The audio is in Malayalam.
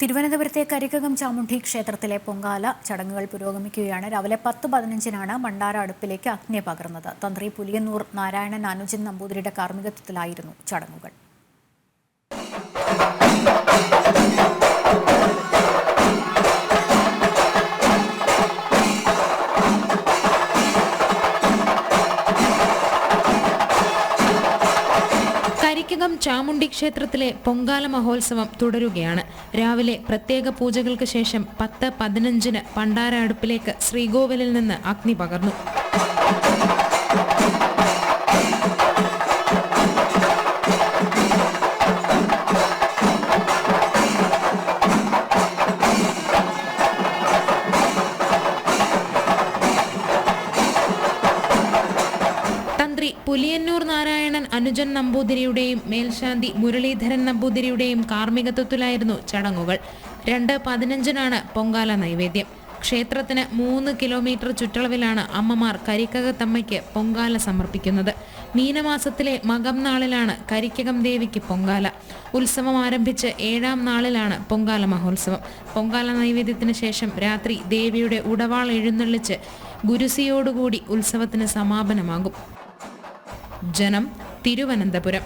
തിരുവനന്തപുരത്തെ കരിക്കകം ചാമുണ്ഡി ക്ഷേത്രത്തിലെ പൊങ്കാല ചടങ്ങുകൾ പുരോഗമിക്കുകയാണ്. രാവിലെ 10:15 ഭണ്ഡാര അടുപ്പിലേക്ക് അഗ്നി പകർന്നത്. തന്ത്രി പുലിയന്നൂർ നാരായണൻ അനുജൻ നമ്പൂതിരിയുടെ കാർമ്മികത്വത്തിലായിരുന്നു ചടങ്ങുകൾ. കരിക്കകം ചാമുണ്ഡി ക്ഷേത്രത്തിലെ പൊങ്കാല മഹോത്സവം തുടരുകയാണ്. രാവിലെ പ്രത്യേക പൂജകൾക്ക് ശേഷം 10:15 ഭണ്ഡാര അടുപ്പിലേക്ക് ശ്രീകോവിലിൽ നിന്ന് അഗ്നി പകർന്നു. തന്ത്രി പുലിയന്നൂർ നാരായണൻ അനുജൻ നമ്പൂതിരിയുടെയും മേൽശാന്തി മുരളീധരൻ നമ്പൂതിരിയുടെയും കാർമ്മികത്വത്തിലായിരുന്നു ചടങ്ങുകൾ. 2:15 പൊങ്കാല നൈവേദ്യം. ക്ഷേത്രത്തിന് 3 കിലോമീറ്റർ ചുറ്റളവിലാണ് അമ്മമാർ കരിക്കകത്തമ്മയ്ക്ക് പൊങ്കാല സമർപ്പിക്കുന്നത്. മീനമാസത്തിലെ മകം നാളിലാണ് കരിക്കകം ദേവിക്ക് പൊങ്കാല. ഉത്സവം ആരംഭിച്ച് 7ാം നാളിലാണ് പൊങ്കാല മഹോത്സവം. പൊങ്കാല നൈവേദ്യത്തിന് ശേഷം രാത്രി ദേവിയുടെ ഉടവാൾ എഴുന്നള്ളിച്ച് ഗുരുസിയോടുകൂടി ഉത്സവത്തിന് സമാപനമാകും. ജനം, തിരുവനന്തപുരം.